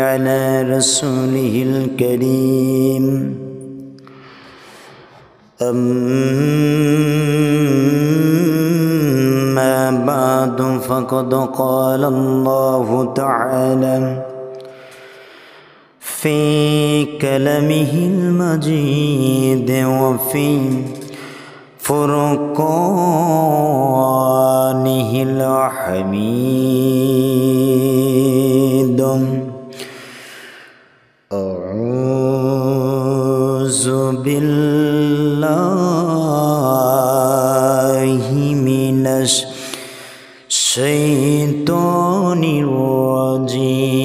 على رسوله الكريم أما بعد فقد قال الله تعالى في كلامه المجيد وفي فرقانه الحميد أعوذ بالله من الشيطان الرجيم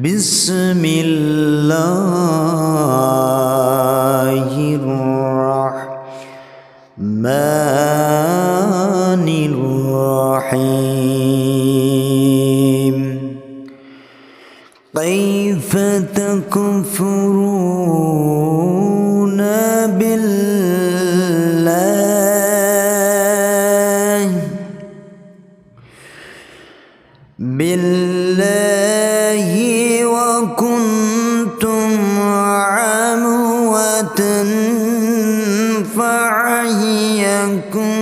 بسم الله الرحمن الرحيم كيف تكفرون بالله وكنتم أمواتا فأحياكم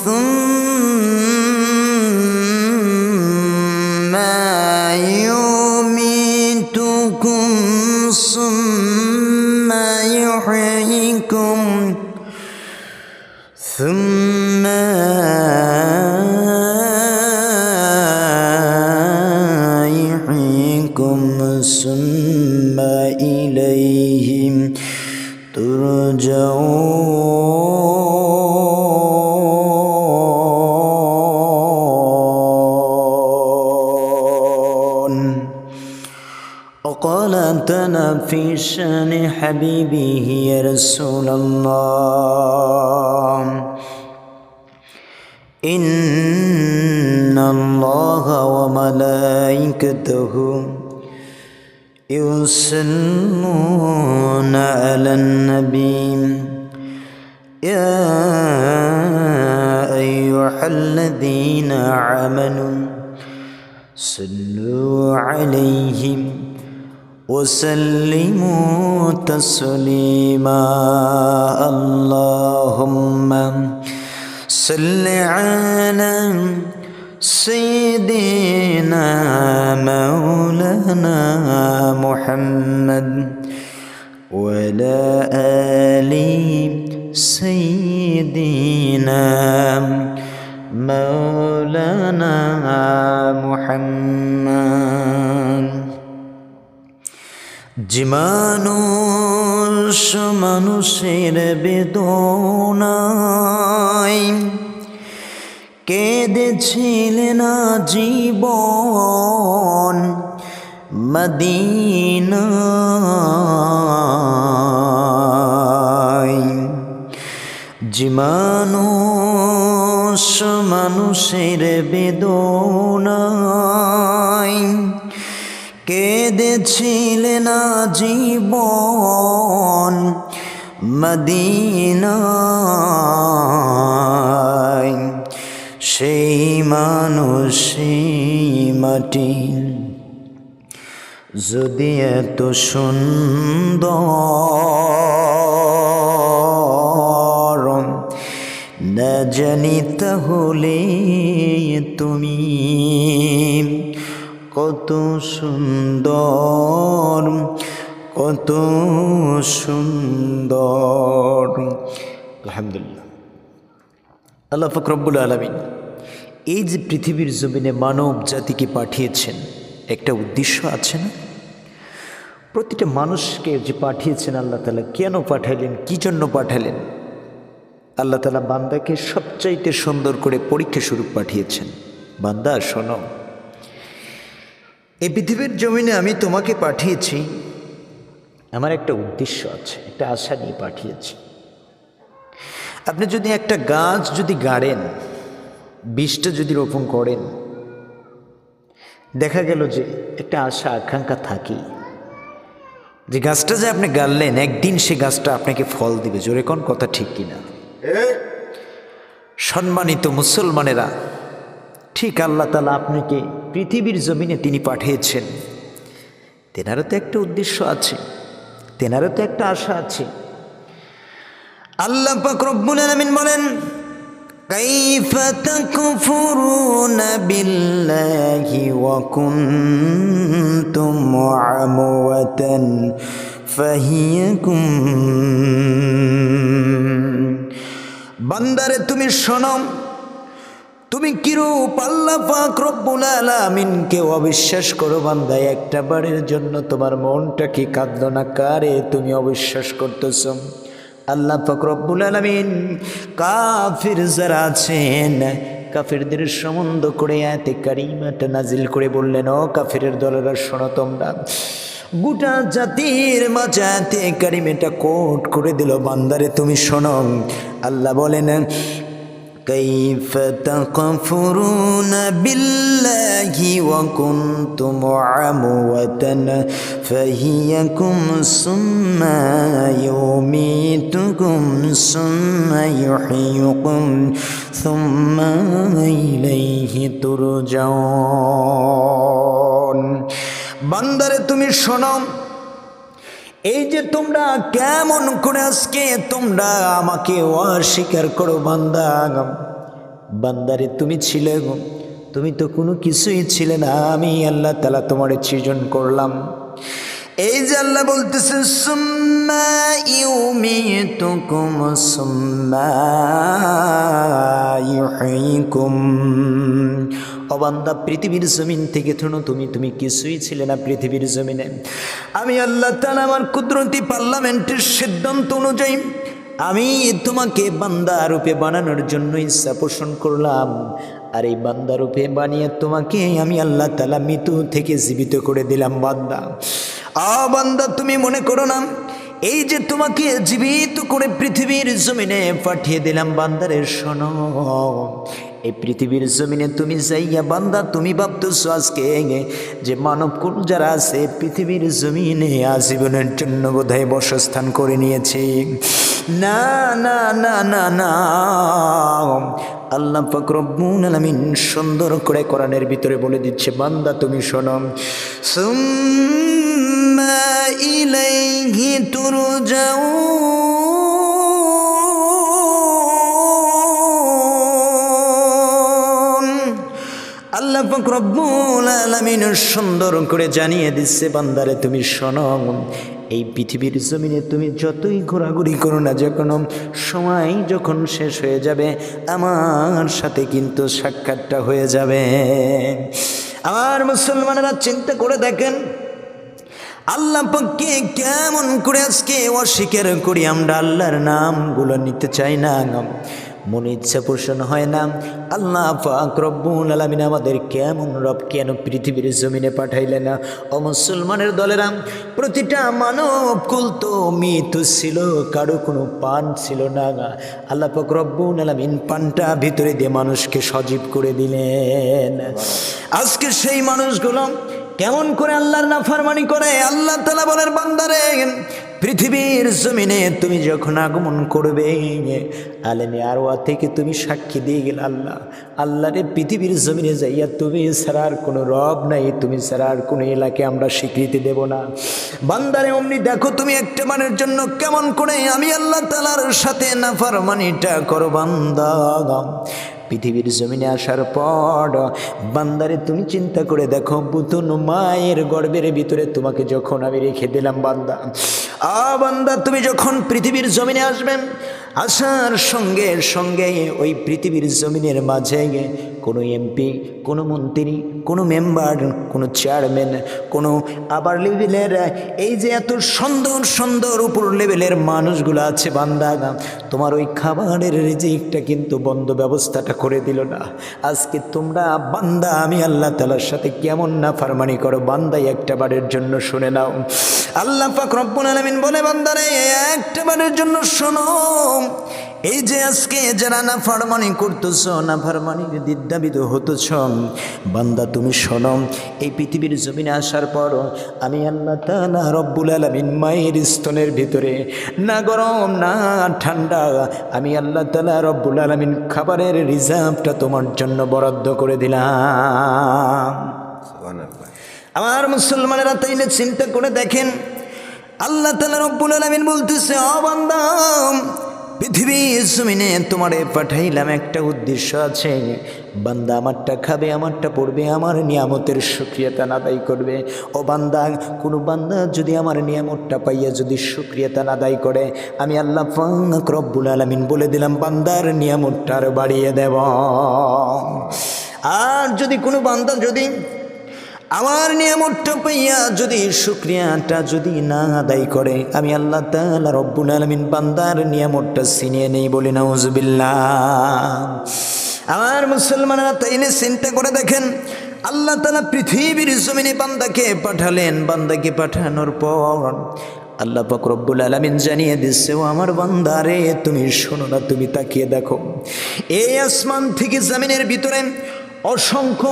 ثم يميتكم ثم يحييكم ثم إليهم ترجعون وقال أتنا في شأن حبيبه يا رسول الله إن الله وملائكته يصلون على النبي يا أيها الذين آمنوا صلوا عليه وسلموا تسليما اللهم صل على سيدنا مولانا محمد وعلى آل سيدنا مولانا محمد যে মানুষের বেদনায় কেঁদেছিলেন জীবন মদিনায় যে মানুষের বেদনায় কেঁদেছিলেন জীবন মদিনায় সেই মানুষ মাটি যদি এত সুন্দর না জানি তাহলে তুমি কত সুন্দর কত সুন্দর। আলহামদুলিল্লাহ। আল্লাহ পাক রব্বুল আলামিন এই যে পৃথিবীর জমিনে মানব জাতিকে পাঠিয়েছেন একটা উদ্দেশ্য আছে না? প্রতিটা মানুষকে যে পাঠিয়েছেন আল্লাহ তাআলা কেন পাঠালেন, কি জন্য পাঠালেন? আল্লাহ তাআলা বান্দাকে সবচাইতে সুন্দর করে পরীক্ষা স্বরূপ পাঠিয়েছেন। বান্দা শোনো, এই পৃথিবীর জমিনে আমি তোমাকে পাঠিয়েছি, আমার একটা উদ্দেশ্য আছে, একটা আশা নিয়ে পাঠিয়েছি। আপনি যদি একটা গাছ যদি গাড়েন, বীজটা যদি রোপণ করেন, দেখা গেল যে একটা আশা আকাঙ্ক্ষা থাকে যে গাছটা যে আপনি গাড়লেন একদিন সে গাছটা আপনাকে ফল দিবে, জোরে কোন কথা ঠিক কিনা? সম্মানিত মুসলমানেরা, ঠিক আল্লাহ তাআলা আপনাকে পৃথিবীর জমিনে তিনি পাঠিয়েছেন, তেনারও তো একটা উদ্দেশ্য আছে, তেনারও তো একটা আশা আছে। আল্লাহ পাক রব্বুল আলামিন বলেন, কাইফা তাকফুরুনা বিল্লাহি ওয়া কুনতুম আমওয়াতান ফাহিয়াকুম। বান্দারে তুমি শোনো, তুমি কিরূপ আল্লাহ পাক রব্বুল আলামিনকে অবিশ্বাস করো বান্দা, একটা বারের জন্য তোমার মনটা কি কাঁদলো না? কারে তুমি অবিশ্বাস করতেছ? আল্লাহ পাক রব্বুল আলামিন কাফির যারা আছেন, কাফিরদের সম্বন্ধ করে আয়াতে কারিমাটা নাজিল করে বললেন, ও কাফিরের দলেরা শোনো তোমরা। গোটা জাতির মাঝে আয়াতে কারিমাটা কোট করে দিল, বান্দারে তুমি শোনো। আল্লাহ বলেন, كيف تكفرون بالله وكنتم أمواتا فأحياكم ثم يميتكم ثم يحييكم ثم إليه ترجعون। বান্দারে তুমি শোনো, এই যে তোমরা কেমন করে আজকে তোমরা আমাকে অস্বীকার করো বান্দা। বান্দারে তুমি ছিলে, তুমি তো কোনো কিছুই ছিলে না, আমি আল্লাহ তাআলা তোমার সৃজন করলাম। এই যে আল্লাহ বলতেছেন, সুম্মা ইউমিতুকুম সুম্মা ইউহয়িকুম। ও বান্দা, পৃথিবীর জমিন থেকে তুমি কিছুই ছিলে না পৃথিবীর জমিনে। আমি আল্লাহ তাআলা আমার কুদরতি পার্লামেন্টের সিদ্ধান্ত অনুযায়ী আমি তোমাকে বান্দা রূপে বানানোর জন্য ইচ্ছা পোষণ করলাম। আর এই বান্দা রূপে বানিয়ে তোমাকে আমি আল্লাহ তাআলা মৃত্যু থেকে জীবিত করে দিলাম। বান্দা, বান্দা তুমি মনে করো না এই যে তোমাকে জীবিত করে পৃথিবীর জমিনে পাঠিয়ে দিলাম, বান্দারে শোনো, এই পৃথিবীর জমিনে তুমি যাইয়া বান্দা তুমি ভাবতেছো আজকে যে মানবকুল যারা আছে পৃথিবীর জমিনে আজীবনের জন্য বোধহয় বাসস্থান করে নিয়েছে। না না না না না, আল্লাহ পাক রব্বুল আলামিন সুন্দর করে কোরআনের ভিতরে বলে দিচ্ছে, বান্দা তুমি শোনো, সুম্মা ইলাইহি তুরজাউন। আল্লাহ পাক রব্বুল আলামিন সুন্দর করে জানিয়ে দিচ্ছে, বান্দারে তুমি শোনো, এই পৃথিবীর জমিনে তুমি যতই ঘোরাঘুরি করো না, যে কোনো সময় যখন শেষ হয়ে যাবে আমার সাথে কিন্তু সাক্ষাৎটা হয়ে যাবে। আমার মুসলমানেরা চিন্তা করে দেখেন, আল্লাহ পাককে কেমন করে আজকে অস্বীকার করি আমরা, আল্লাহর নামগুলো নিতে চাই না, মনে ইচ্ছা পোষণ হয় না। আল্লাহ পাক রব্বুল আলামিন আমাদের কেমন রব কেন পৃথিবীর জমিনে পাঠাইলেন না? ও মুসলমানের দলেরা, প্রতিটা মানব কুল তো মৃত ছিল, কারো কোনো পান ছিল না। আল্লাহ পাক রব্বুল আলামিন পানটা ভিতরে দিয়ে মানুষকে সজীব করে দিলেন। আজকে সেই মানুষগুলো কেমন করে আল্লাহর নাফরমানি করে? আল্লাহ তাআলা বলেন, বান্দারে পৃথিবীর জমিনে তুমি যখন আগমন করবে, আলেমে আরওয়া থেকে তুমি সাক্ষী দিয়ে গেলে আল্লাহরে পৃথিবীর জমিনে যাইয়া তুমি ছাড়া আর কোনো রব নাই, তুমি ছাড়া আর কোনো এলাকায় আমরা স্বীকৃতি দেব না। বান্দারে অমনি দেখো তুমি একটা মানের জন্য কেমন করে আমি আল্লাহ তাআলার সাথে নাফরমানিটা করো। বান্দা পৃথিবীর জমিনে আসার পর বান্দারে তুমি চিন্তা করে দেখো, পুতুন মায়ের গর্ভের ভিতরে তোমাকে যখন আমি রেখে দিলাম, বান্দা বান্দা তুমি যখন পৃথিবীর জমিনে আসবেন, আসার সঙ্গে সঙ্গে ওই পৃথিবীর জমিনের মাঝে কোনো এমপি, কোনো মন্ত্রী, কোনো মেম্বার, কোনো চেয়ারম্যান, কোনো আবার লেভেলের এই যে এত সুন্দর সুন্দর উপর লেভেলের মানুষগুলো আছে, বান্দা তোমার ওই খাবারের রিজিকটা কিন্তু বন্ধ ব্যবস্থাটা করে দিল না। আজকে তোমরা বান্দা আমি আল্লাহ তাআলার সাথে কেমন নাফরমানি করো, বান্দাই একটা বারের জন্য শুনে নাও। আল্লাহ পাক রব্বুল আলামিন বলে, বান্দারে একটা বারের জন্য শোনো, এই যে আজকে যারা নাফরমানি করতেছ, নাফরমানির দ্বিধাবিত হতেছ, বান্দা তুমি শোনো, এই পৃথিবীর জমিনে আসার পর আমি আল্লাহ তাআলা রব্বুল আলামিন মায়ের স্তনের ভিতরে না গরম না ঠান্ডা, আমি আল্লাহ তাআলা রব্বুল আলামিন খাবারের রিজার্ভটা তোমার জন্য বরাদ্দ করে দিলাম। আমার মুসলমানেরা তাইলে চিন্তা করে দেখেন, আল্লাহ তাআলা রব্বুল আলামিন বলতেছে, ও বান্দা, পৃথিবীর জমিনে তোমারে পাঠাইলাম একটা উদ্দেশ্য আছে। বান্দা আমারটা খাবে, আমারটা পড়বে, আমার নিয়ামতের শুকরিয়াতা আদায় করবে। ও বান্দা, কোনো বান্দা যদি আমার নিয়ামতটা পাইয়া যদি শুকরিয়াতা আদায় করে, আমি আল্লাহ পাক রব্বুল আলামিন বলে দিলাম বান্দার নিয়ামতটা আরো বাড়িয়ে দেব। আর যদি কোনো বান্দা যদি আমার নিয়ামতটা পাইয়া যদি শুকরিয়াটা যদি না আদায় করে, আমি আল্লাহ তাআলা রব্বুল আলামিন বান্দার নিয়ামতটা ছিনিয়ে নেই, বলি নাউজুবিল্লাহ। আমার মুসলমানেরা তাইলে চিন্তা করে দেখেন, আল্লাহ তাআলা পৃথিবীর জমিনে বান্দাকে পাঠালেন, বান্দাকে পাঠানোর পর আল্লাহ পাক রব্বুল আলামিন জানিয়ে দিচ্ছে, ও আমার বান্দারে তুমি শোনো না, তুমি তাকিয়ে দেখো, এই আসমান থেকে জমিনের ভিতরে অসংখ্য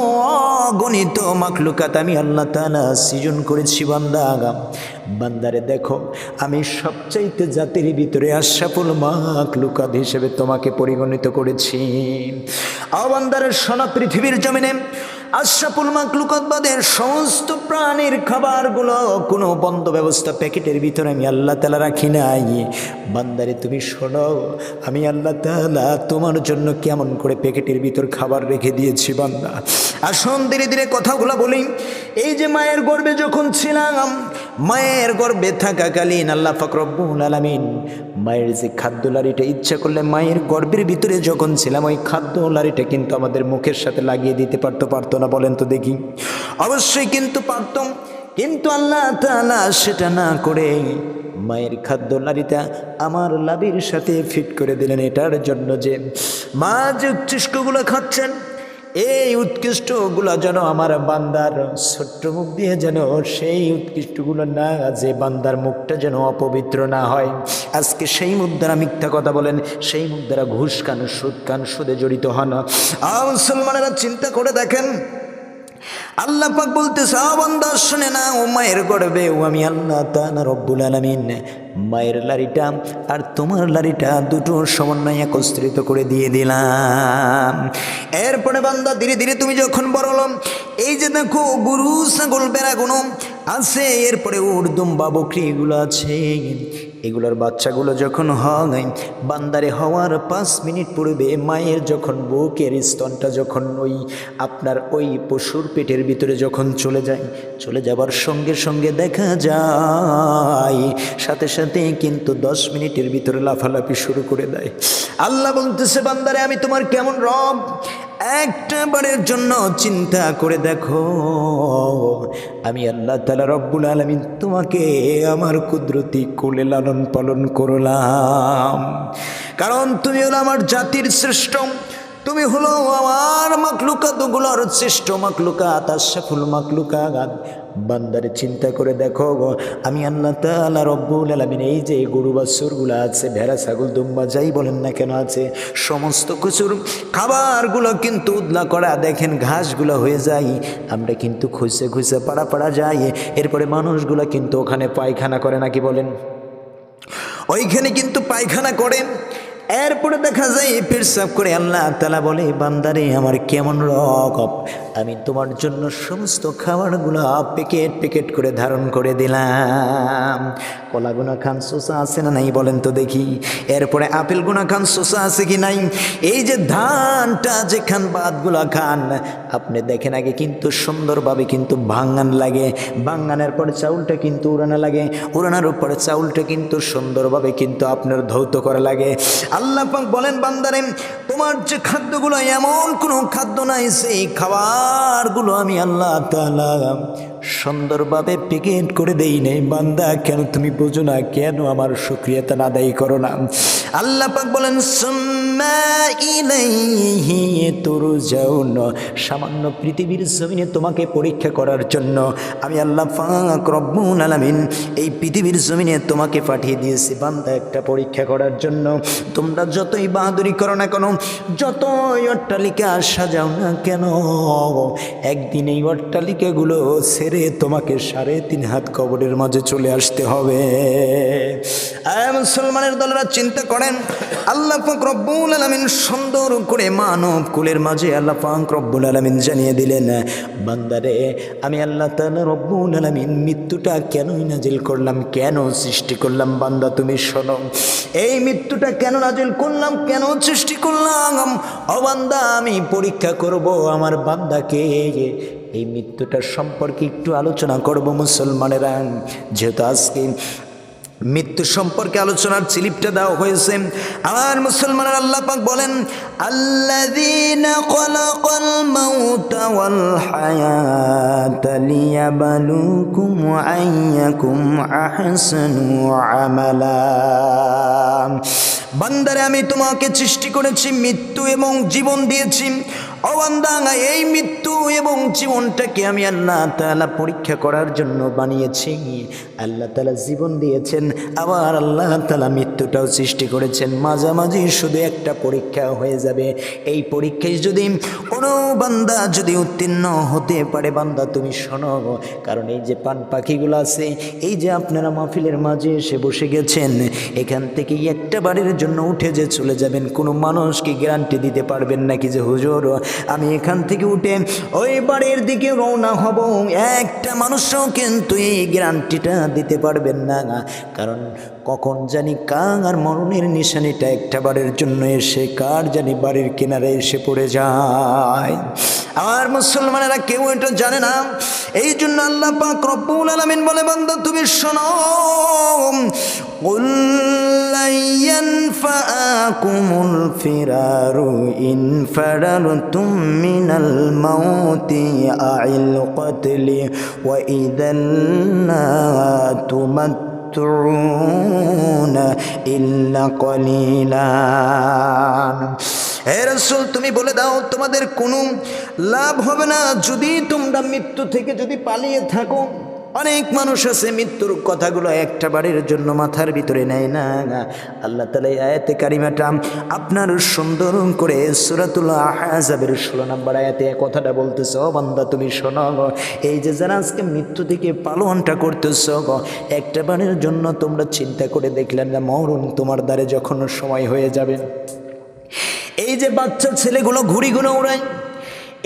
অগণিত মাখলুকাত আমি আল্লাহ তাআলা সৃজন করেছি। বান্দারে দেখো, আমি সবচাইতে জাতির ভিতরে আশরাফুল মাখলুকাত হিসেবে তোমাকে পরিগণিত করেছি। বান্দারে শোনো, পৃথিবীর জমিনে আশরাফুল মাখলুকাত বাদের সমস্ত প্রাণীর খাবারগুলো কোনো বন্ধ ব্যবস্থা প্যাকেটের ভিতরে আমি আল্লাহ তাআলা রাখি নাই। বান্দারে তুমি শোনো, আমি আল্লাহ তাআলা তোমার জন্য কেমন করে প্যাকেটের ভিতর খাবার রেখে দিয়েছি। বান্দা আসুন ধীরে ধীরে কথাগুলো বলি। এই যে মায়ের গর্ভে যখন ছিলাম, মায়ের গর্ভে থাকাকালীন আল্লাহ পাক রব্বুল আলামিন মায়ের যে খাদ্য লাড়িটা ইচ্ছা করলে মায়ের গর্ভের ভিতরে যখন ছিলাম, ওই খাদ্য লাড়িটা কিন্তু আমাদের মুখের সাথে লাগিয়ে দিতে পারতো না? বলেন তো দেখি। অবশ্যই কিন্তু পারতাম, কিন্তু আল্লাহ তাআলা সেটা না করে মায়ের খাদ্য লাড়িটা আমার লাবির সাথে ফিট করে দিলেন, এটার জন্য যে মা যে উৎকৃষ্টগুলো খাচ্ছেন, এই উৎকৃষ্টগুলো যেন আমার বান্দার ছোট্ট মুখ দিয়ে যেন সেই উৎকৃষ্টগুলো না, যে বান্দার মুখটা যেন অপবিত্র না হয়। আজকে সেই মুখ দ্বারা মিথ্যা কথা বলেন, সেই মুখ দ্বারা ঘুষ খান, সুদ খান, সুদে জড়িত হন। মুসলমানেরা চিন্তা করে দেখেন, আল্লাহ পাক বলতেছে, বান্দা শুনে না, ও মায়ের গর্ভে ও আমি আল্লাহ তাআলা রব্বুল আলামিন মায়ের লাড়িটা আর তোমার লাড়িটা দুটোর সমন্বয় একত্রিত করে দিয়ে দিলাম। এরপরে বান্দা ধীরে ধীরে তুমি যখন বড় হলো, এই যে দেখো গরু ছাগল বেড়াগুলো আছে, এরপরে উট দুম্বা বকরি এগুলো আছে, এগুলোর বাচ্চাগুলো যখন হয়, বান্দারে হওয়ার 5 মিনিট পূর্বে মায়ের যখন বুকের স্তনটা যখন ওই আপনার ওই পশুর পেটের ভিতরে যখন চলে যাবার সঙ্গে সঙ্গে দেখা যায় সাথে সাথে কিন্তু 10 মিনিটের ভিতরে লাফালাফি শুরু করে দেয়। আল্লাহ বলতেছে, বান্দারে আমি তোমার কেমন রব, একটা বারের জন্য চিন্তা করে দেখো, আমি আল্লাহ তাআলা রব্বুল আলামিন তোমাকে আমার কুদরতি কোলে লালন পালন করলাম। কারণ তুমি হলো আমার জাতির শ্রেষ্ঠ, তুমি হলো আমার মাখলুকাতগুলোর শ্রেষ্ঠ মাখলুকাত, আশরাফুল মাখলুকাত। বান্দারে চিন্তা করে দেখো, আমি আল্লাহ তাআলা রব্বুল আলামিন এই যে গরু বাছুরগুলো আছে, ভেড়া ছাগল দুম্বা যাই বলেন না কেন আছে, সমস্ত কিছুর খাবারগুলো কিন্তু উদলা করা, দেখেন ঘাসগুলো হয়ে যায়, আমরা কিন্তু খুঁজে খুঁজে পাড়া যাই, এরপরে মানুষগুলো কিন্তু ওখানে পায়খানা করে, নাকি বলেন? ওইখানে কিন্তু পায়খানা করে, এরপরে দেখা যায় পেশাব করে। আল্লাহ তাআলা বলে, বান্দারে আমার কেমন রকম, আমি তোমার জন্য সমস্ত খাবারগুলো প্যাকেট করে ধারণ করে দিলাম। কলা গুনা খান, শসা আছে না নাই বলেন তো দেখি? এরপরে আপেল গুনা খান, শসা আছে কি নাই? এই যে ধানটা যে খান, ভাতগুলা খান, আপনি দেখেন আগে কিন্তু সুন্দরভাবে কিন্তু ভাঙান লাগে, ভাঙানের পরে চাউলটা কিন্তু উড়ানো লাগে, উড়ানোর উপরে চাউলটা কিন্তু সুন্দরভাবে কিন্তু আপনার ধৌত করা লাগে। আল্লাহ পাক বলেন, বান্দারে তোমার যে খাদ্যগুলো এমন কোনো খাদ্য নাই, সেই খাবারগুলো আমি আল্লাহ তাআলা সুন্দরভাবে প্যাকেট করে দেই নেই। বান্দা কেন তুমি বোঝো না, কেন আমার শুকরিয়াটা আদায় করো না? আল্লাহ পাক বলেন সুম্মা ইলাইহি তুরজাউন, সামান্য পৃথিবীর জমিনে তোমাকে পরীক্ষা করার জন্য আমি আল্লাহ পাক রব্বুল আলামিন এই পৃথিবীর জমিনে তোমাকে পাঠিয়ে দিয়েছি বান্দা একটা পরীক্ষা করার জন্য। তোমরা যতই বাহাদুরি করো না কেন, যতই অট্টালিকা সাজাও না কেন, একদিন এই অট্টালিকাগুলো ছেড়ে তোমাকে 3.5 হাত কবরের মাঝে চলে আসতে হবে। মুসলমানের দলেরা চিন্তা করেন, আল্লাহ পাক রব্বুল আলামিন সুন্দর করে মানব কুলের মাঝে আল্লাহ পাক রব্বুল আলামিন জানিয়ে দিলেন, বান্দারে আমি আল্লাহ তাআলা রব্বুল আলামিন মৃত্যুটা কেনই নাজিল করলাম, কেন সৃষ্টি করলাম? বান্দা তুমি শোনো, এই মৃত্যুটা কেন নাজিল করলাম, কেন সৃষ্টি করলাম? ও বান্দা, আমি পরীক্ষা করব আমার বান্দাকে। এই মৃত্যুটার সম্পর্কে একটু আলোচনা করব মুসলমানেরা। যেহেতু আজকে মৃত্যু সম্পর্কে আলোচনার স্লিপটা দেওয়া হয়েছে, আমার মুসলমানের আল্লাহ পাক বলেন আল্লাযীনা খালাকাল মাউতা ওয়াল হায়াতা লিয়াবলুকুম আইয়াকুম আহসানু আমালা। বান্দারে আমি তোমাকে সৃষ্টি করেছি, মৃত্যু এবং জীবন দিয়েছি। ও বান্দা, এই মৃত্যু এবং জীবনটাকে আমি আল্লাহ তাআলা পরীক্ষা করার জন্য বানিয়েছি। আল্লাহ তাআলা জীবন দিয়েছেন, আবার আল্লাহ তাআলা মৃত্যুটাও সৃষ্টি করেছেন। মাঝামাঝি শুধু একটা পরীক্ষা হয়ে যাবে। এই পরীক্ষায় যদি কোনো বান্দা যদি উত্তীর্ণ হতে পারে, বান্দা তুমি শোনো, কারণ এই যে পান পাখিগুলো আছে, এই যে আপনারা মাহফিলের মাঝে এসে বসে গেছেন, এখান থেকে একটা বাড়ির জন্য উঠে যে চলে যাবেন, কোনো মানুষ কি গ্যারান্টি দিতে পারবেন নাকি যে হুজুর আমি এখান থেকে উঠে ওই বাড়ির দিকে রওনা হব? একটা মানুষও কিন্তু এই গ্যারান্টিটা দিতে পারবেন না, কারণ কখন জানি কার মরণের নিশানিটা একটা বাড়ির জন্য এসে কার জানি বাড়ির কিনারে এসে পড়ে যায়। আর মুসলমানেরা কেউ এটা জানে না। এই জন্য আল্লাহ পাক রব্বুল আলামিন বলে, বান্দা তুমি শোনো, কুল লা ইয়ানফাকুমুল ফিরারু ইন ফারারতুম মিনাল মাউতি আইল কতলি ওয়া ইযান লা তুমাত্তুনা ইল্লা কলিলা। হে রাসূল, তুমি বলে দাও তোমাদের কোনো লাভ হবে না যদি তোমরা মৃত্যু থেকে যদি পালিয়ে থাকো। অনেক মানুষ আছে মৃত্যুর কথাগুলো একটা বারের জন্য মাথার ভিতরে নেয় না। আল্লাহ তাআলা আয়াতে কারিমাটা আপনার সুন্দর করে সূরাতুল আহজাবের 16 নম্বর আয়াতে কথাটা বলতেছে, ও বান্দা তুমি শোনো, এই যে যারা আজকে মৃত্যু থেকে পালনটা করতেছ, একটা বারের জন্য তোমরা চিন্তা করে দেখলেন না মরণ তোমার দ্বারে যখন সময় হয়ে যাবে। এই যে বাচ্চা ছেলেগুলো ঘুড়িগুলো উড়ায়,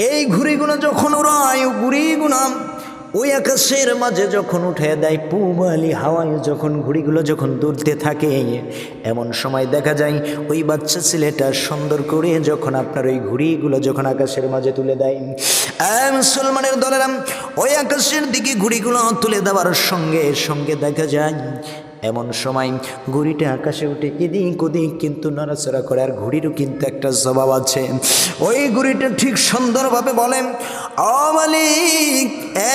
এই ঘুড়িগুলো যখন উড়ায়, ঘুড়িগুলো ওই আকাশের মাঝে যখন উঠে দেয়, পূবালি হাওয়ায় যখন ঘুড়িগুলো যখন দুলতে থাকে, এমন সময় দেখা যায় ওই বাচ্চা ছেলেটা সুন্দর করে যখন আপনার ওই ঘুড়িগুলো যখন আকাশের মাঝে তুলে দেয়, মুসলমানের দলেরা ওই আকাশের দিকে ঘুড়িগুলো তুলে দেওয়ার সঙ্গে সঙ্গে দেখা যায় এমন সময় ঘুড়িটা আকাশে উঠে এদিক ওদিক কিন্তু নড়াচড়া করে। আর ঘুড়িরও কিন্তু একটা স্বভাব আছে, ওই ঘুড়িটা ঠিক সুন্দরভাবে বলে, ও মালিক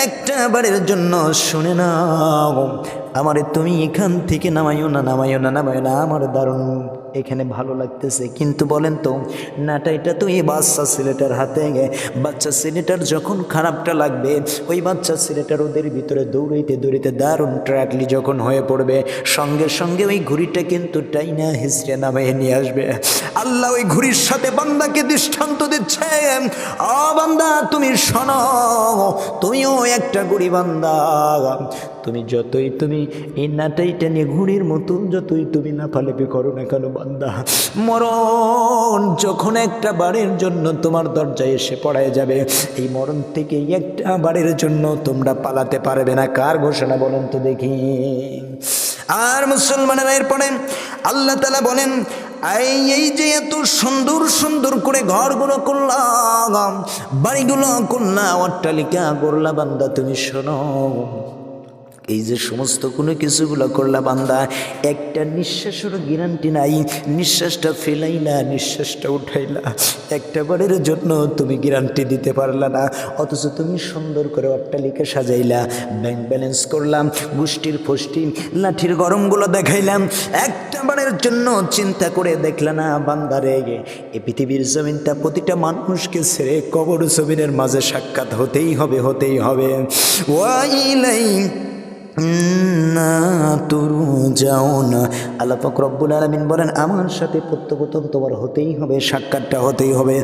একটা বারের জন্য শুনে নাও, আমারে তুমি এখান থেকে নামাইও না, নামাইও না, নামাইও না, আমার দারুণ এখানে ভালো লাগতেছে। কিন্তু বলেন তো নাটাইটা তো এই বাচ্চা ছেলেটার হাতে, বাচ্চা ছেলেটার যখন খারাপটা লাগবে, ওই বাচ্চা ছেলেটার ওদের ভিতরে দৌড়াইতে দৌড়াইতে দারুণ ট্র্যাকলি যখন হয়ে পড়বে, সঙ্গে সঙ্গে ওই ঘুড়িটা কিন্তু টাইনা হিসড়ে নামিয়ে নিয়ে আসবে। আল্লাহ ওই ঘুড়ির সাথে বান্দাকে দৃষ্টান্ত দিচ্ছে, ও বান্দা তুমি শোনো, তুমিও একটা ঘুড়ি বান্দা, তুমি যতই তুমি এই নাটাইটা নিয়ে ঘুড়ির মতো যতই তুমি না ফালেপি করো না কেন বান্দা, মরণ যখন একটা বারের জন্য তোমার দরজায় এসে পড়ায় যাবে, এই মরণ থেকে একটা বারের জন্য তোমরা পালাতে পারবে না। কার ঘোষণা বলেন তো দেখি? আর মুসলমানেরা এরপরে আল্লাহ তাআলা বলেন, এই যে এত সুন্দর সুন্দর করে ঘরগুলো করলাম, বাড়িগুলো করলাম, অট্টালিকা করলাম, বান্দা তুমি শোনো, এই যে সমস্ত কোনো কিছুগুলো করলা বান্দা, একটা নিঃশ্বাসেরও গ্যারান্টি নাই, নিঃশ্বাসটা ফেলাইলা নিঃশ্বাসটা উঠাইলা, একটা বারের জন্য তুমি গ্যারান্টি দিতে পারলা না। অথচ তুমি সুন্দর করে অট্টালিকা সাজাইলা, ব্যাংক ব্যালেন্স করলাম, গোষ্ঠীর ফষ্টি লাঠির গরমগুলো দেখাইলাম, একটা বারের জন্য চিন্তা করে দেখলা না বান্দারে এই পৃথিবীর জমিনটা প্রতিটা মানুষকে ছেড়ে কবর জমিনের মাঝে সাক্ষাৎ হতেই হবে, হতেই হবে। ওয়াইলাই না তুরু যাও না, আল্লাহ পাক রব্বুল আলামিন বলেন আমার সাথে প্রত্যক্ষতম তোমার হতেই হবে, সাক্ষাৎটা হতেই হবে।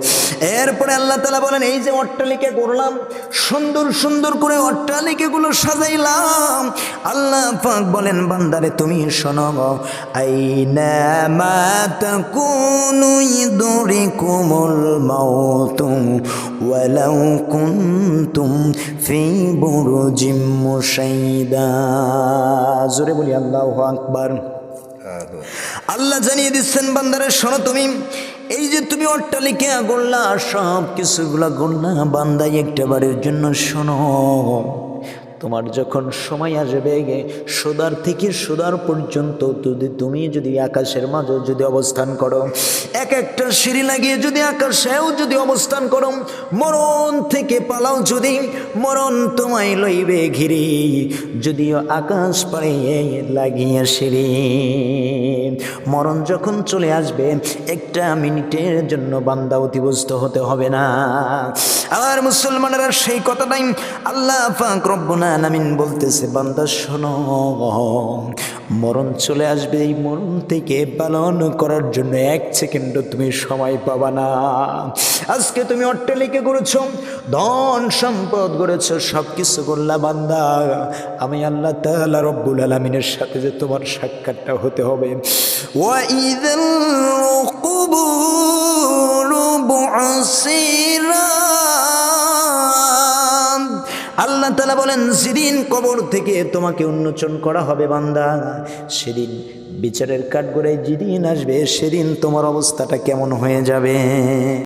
এরপরে আল্লাহ তাআলা বলেন এই যে অট্টালিকা করলাম, সুন্দর সুন্দর করে অট্টালিকাগুলো সাজাইলাম, আল্লাহ পাক বলেন বান্দারে তুমি শোনো, আইনা মা তাকুনু ইদরিকুমুল মাউতু ওয়ালাউ কুনতুম ফি বুরুজিম মুশাইদা। জোরে বলি আল্লাহু আকবার। আল্লাহ জানিয়ে দিচ্ছেন বান্দারে শোনো, তুমি এই যে তুমি অট্টালিকা গড়লা, সব কিছুগুলা গড়লা বান্দা একটা বারের জন্য শোনো, তোমার যখন সময় আসবে সুদার থেকে সুদার পর্যন্ত তুমি যদি আকাশের মাঝে যদি অবস্থান করো, এক একটা সিঁড়ি লাগিয়ে যদি আকাশেও যদি অবস্থান করো, মরণ থেকে পালাও যদি, মরণ তোমায় লইবে ঘিরে, যদিও আকাশ পাড়ে লাগিয়ে সিঁড়ি, মরণ যখন চলে আসবে একটা মিনিটের জন্য বান্দা অতিবস্ত হতে হবে না। আর মুসলমানেরা সেই কথাটাই আল্লাহ পাক রব্বুল আলামিন বলতেছে, বান্দা শোনো, মরণ চলে আসবে, এই মরণ থেকে পালন করার জন্য এক সেকেন্ডও তুমি সময় পাবা না। আজকে তুমি অট্টালিকা করেছো, ধন সম্পদ করেছো, সব কিছু করলা বান্দা, আমি আল্লাহ তাআলা রব্বুল আলামিনের সাথে যে তোমার সাক্ষাৎটা হতে হবে। ওয়াইযাল কুবুরু বু'সিরাত, আল্লাহ তাআলা বলেন সেদিন কবর থেকে তোমাকে উন্মোচন করা হবে বান্দা, সেদিন বিচারের কাঠগড়ায় যেদিন আসবে সেদিন তোমার অবস্থাটা কেমন হয়ে যাবে।